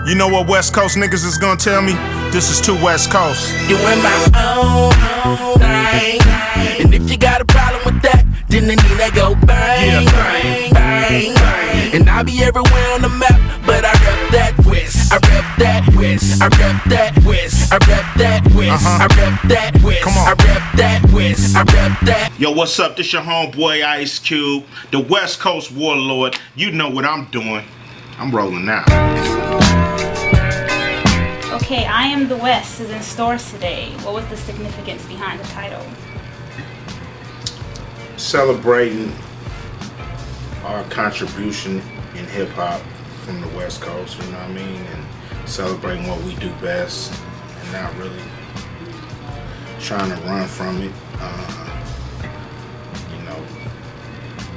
You know what West Coast niggas is gonna tell me? This is too West Coast. Doing my own thing. And if you got a problem with that, then I need to go bang, bang, bang, bang. And I'll be everywhere on the map, but I rep that West. I rep that West. I rep that West. I rep that West. I rep that West. Come on. I rep that West. I rep that. Yo, what's up? This your homeboy Ice Cube, the West Coast Warlord. You know what I'm doing. I'm rolling out. Okay, I Am the West is in stores today. What was the significance behind the title? Celebrating our contribution in hip hop from the West Coast, you know what I mean? And celebrating what we do best and not really trying to run from it.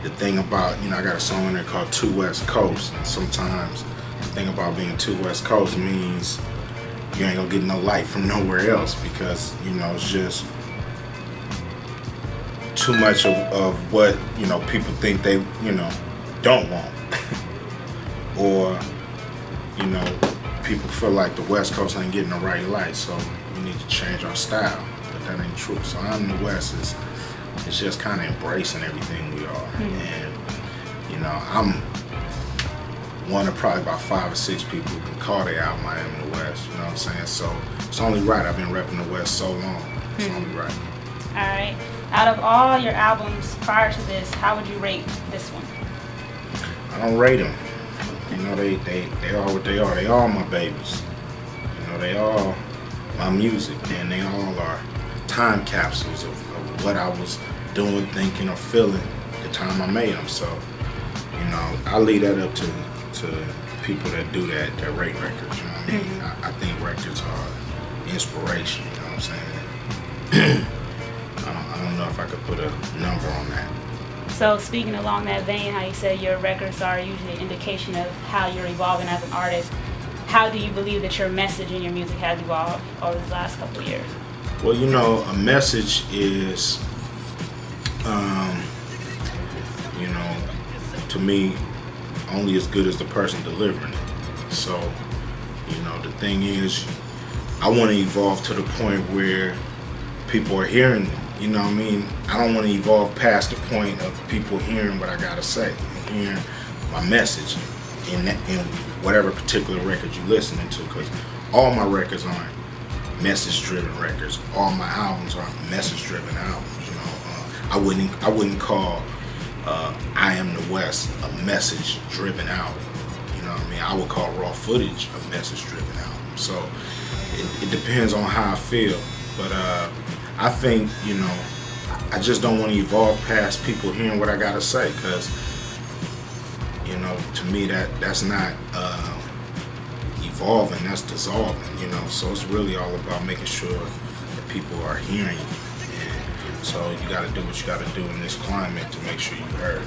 The thing about, I got a song in there called Two West Coast, and sometimes the thing about being two West Coast means you ain't gonna get no light from nowhere else because, it's just too much of what, people think they, don't want. Or, people feel like the West Coast ain't getting the right light, so we need to change our style, but that ain't true. So I'm the West is it's just kind of embracing everything we are. And, I'm one of probably about 5 or 6 people who can call their album I Am the West, you know what I'm saying? So it's only right. I've been repping the West so long. It's only right. All right. Out of all your albums prior to this, how would you rate this one? I don't rate them. They are what they are. They all my babies. They all my music, and they all are time capsules of what I was doing, thinking, or feeling the time I made them. So, I leave that up to people that do that rate records. You know what I mean? I think records are inspiration. You know what I'm saying? I don't know if I could put a number on that. So speaking along that vein, how you said your records are usually an indication of how you're evolving as an artist, how do you believe that your message in your music has evolved over the last couple of years? Well, a message is, to me, only as good as the person delivering it. So, the thing is, I want to evolve to the point where people are hearing it. You know what I mean? I don't want to evolve past the point of people hearing what I gotta say and hearing my message in whatever particular record you're listening to, because all my records aren't message-driven records. All my albums aren't message-driven albums. I wouldn't call I Am the West a message-driven album. You know what I mean? I would call Raw Footage a message-driven album. So it depends on how I feel. But I think, I just don't want to evolve past people hearing what I gotta say, because, to me that's not evolving, that's dissolving, so it's really all about making sure that people are hearing you. And so you gotta do what you gotta do in this climate to make sure you heard.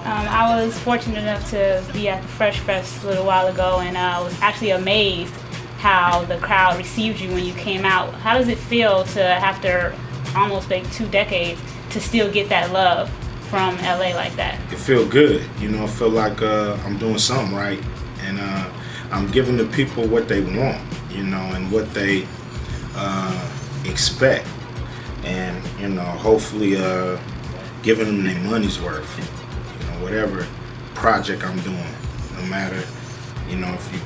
I was fortunate enough to be at the Fresh Fest a little while ago, and I was actually amazed how the crowd received you when you came out. How does it feel to, after almost 2 decades, to still get that love from LA like that? It feel good, I feel like I'm doing something right, and I'm giving the people what they want, and what they expect, and hopefully giving them their money's worth, whatever project I'm doing, no matter, if you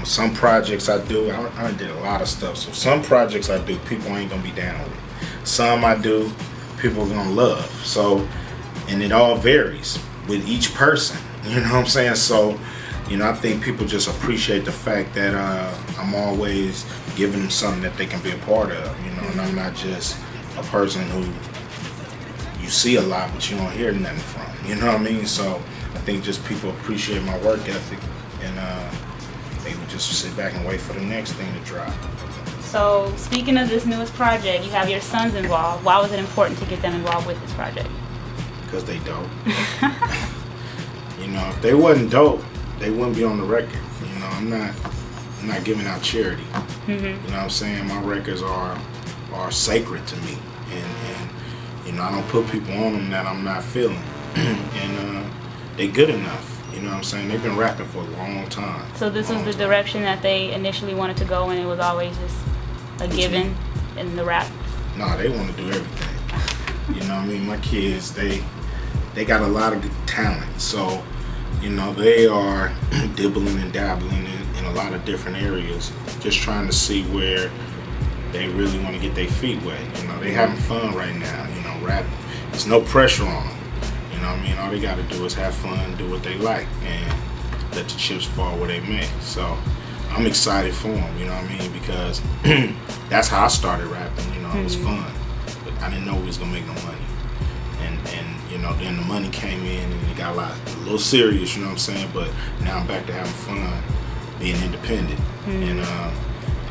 some projects I do, I did a lot of stuff, so some projects I do, people ain't gonna be down with. Some I do, people are gonna love. So, and it all varies with each person, you know what I'm saying? So, I think people just appreciate the fact that I'm always giving them something that they can be a part of, and I'm not just a person who you see a lot but you don't hear nothing from, you know what I mean? So I think just people appreciate my work ethic, and they would just sit back and wait for the next thing to drop. So speaking of this newest project, you have your sons involved. Why was it important to get them involved with this project? Because they dope. If they wasn't dope, they wouldn't be on the record. I'm not giving out charity. You know what I'm saying? My records are sacred to me, and I don't put people on them that I'm not feeling, and they good enough. You know what I'm saying? They've been rapping for a long time. So this was the direction that they initially wanted to go, and it was always just a given in the rap? No, they want to do everything. You know what I mean? My kids, they got a lot of good talent. So, you know, they are dibbling and dabbling in a lot of different areas, just trying to see where they really want to get their feet wet. You know, they having fun right now. You know, rap, there's no pressure on them. You know what I mean? All they got to do is have fun, do what they like, and let the chips fall where they may. So I'm excited for them, you know what I mean? Because that's how I started rapping, you know, it was fun. But I didn't know we was going to make no money. And you know, then the money came in and it got a little serious, you know what I'm saying? But now I'm back to having fun, being independent. And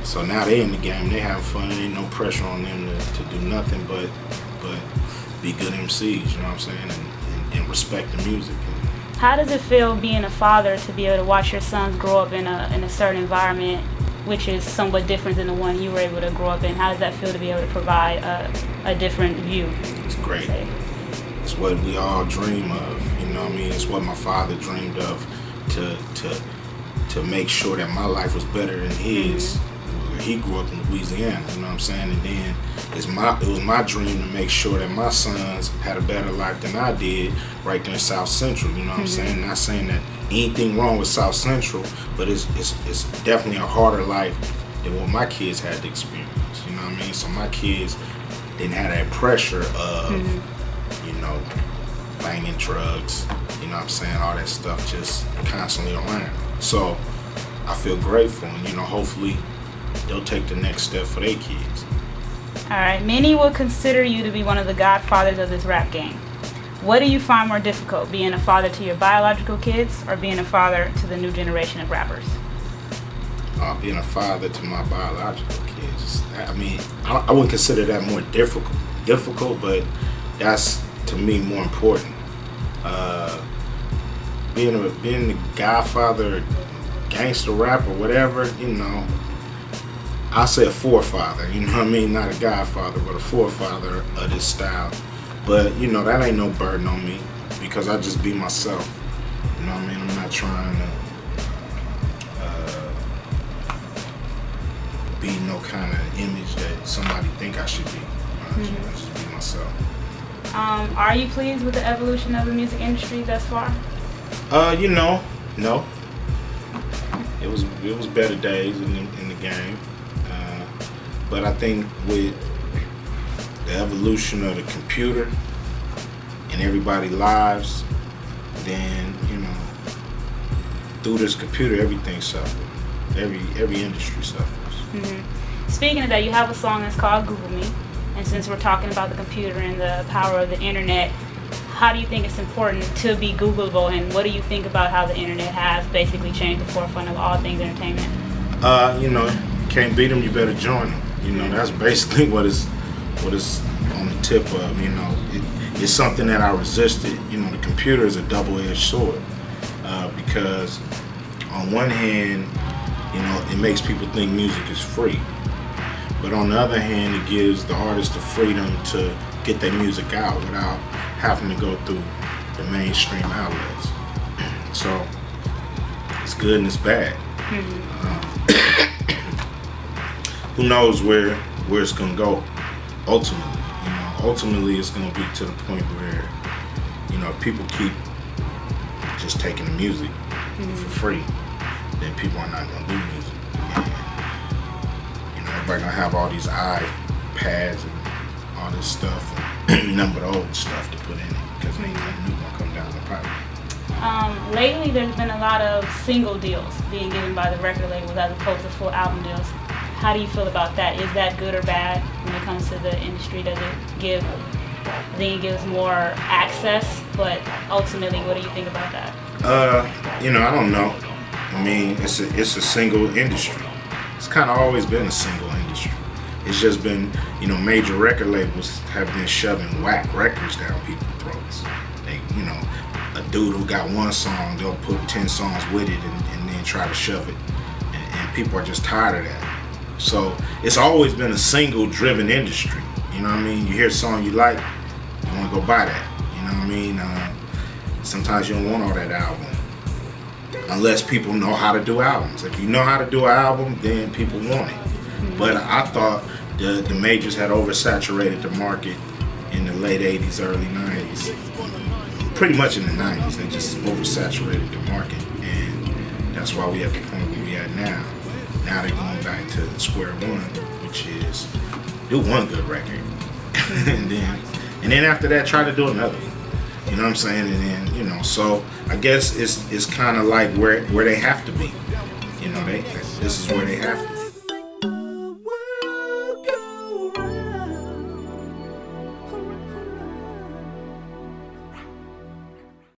so now they in the game, they having fun, there ain't no pressure on them to do nothing but be good MCs, you know what I'm saying? And respect the music. How does it feel being a father to be able to watch your sons grow up in a certain environment, which is somewhat different than the one you were able to grow up in? How does that feel to be able to provide a different view? It's great. It's what we all dream of, you know what I mean? It's what my father dreamed of, to make sure that my life was better than his. He grew up in Louisiana, you know what I'm saying? And then it was my dream to make sure that my sons had a better life than I did right there in South Central, you know what I'm saying? Not saying that anything wrong with South Central, but it's definitely a harder life than what my kids had to experience, you know what I mean? So my kids didn't have that pressure of, you know, banging drugs, you know what I'm saying? All that stuff just constantly around. So I feel grateful, and, you know, hopefully they'll take the next step for their kids. All right, many will consider you to be one of the godfathers of this rap game. What do you find more difficult, being a father to your biological kids or being a father to the new generation of rappers? Being a father to my biological kids, I mean, I wouldn't consider that more difficult, but that's, to me, more important. Being the godfather, gangster rapper, whatever, you know, I'll say a forefather, you know what I mean? Not a godfather, but a forefather of this style. But, you know, that ain't no burden on me because I just be myself. You know what I mean? I'm not trying to be no kind of image that somebody think I should be. I just be myself. Are you pleased with the evolution of the music industry thus far? You know, no. It was better days in the game. But I think with the evolution of the computer and everybody's lives, then, you know, through this computer, everything suffers. Every industry suffers. Speaking of that, you have a song that's called Google Me. And since we're talking about the computer and the power of the internet, how do you think it's important to be Googleable, and what do you think about how the internet has basically changed the forefront of all things entertainment? You know, can't beat them, you better join them. You know, that's basically what is on the tip of, you know. It's something that I resisted. You know, the computer is a double-edged sword because on one hand, you know, it makes people think music is free. But on the other hand, it gives the artist the freedom to get their music out without having to go through the mainstream outlets. So it's good and it's bad. Who knows where it's gonna go ultimately? You know, ultimately it's gonna be to the point where, you know, if people keep just taking the music for free, then people are not gonna do music. And, you know, everybody gonna have all these iPads and all this stuff, and number the old stuff to put in it because ain't nothing new gonna come down the pipe. Lately, there's been a lot of single deals being given by the record labels as opposed to full album deals. How do you feel about that? Is that good or bad when it comes to the industry? Does it give, I think it gives more access, but ultimately, what do you think about that? You know, I don't know. I mean, it's a single industry. It's kind of always been a single industry. It's just been, you know, major record labels have been shoving whack records down people's throats. They, you know, a dude who got one song, they'll put 10 songs with it and then try to shove it. And people are just tired of that. So it's always been a single-driven industry. You know what I mean? You hear a song you like, you want to go buy that. You know what I mean? Sometimes you don't want all that album. unless people know how to do albums. If you know how to do an album, then people want it. But I thought the majors had oversaturated the market in the late 80s, early 90s. Pretty much in the 90s, they just oversaturated the market. And that's why we at the point where we at now. Now they're going back to square one, which is do one good record. and then after that, try to do another one. You know what I'm saying? And then, you know, so I guess it's kind of like where they have to be. You know, this is where they have to be.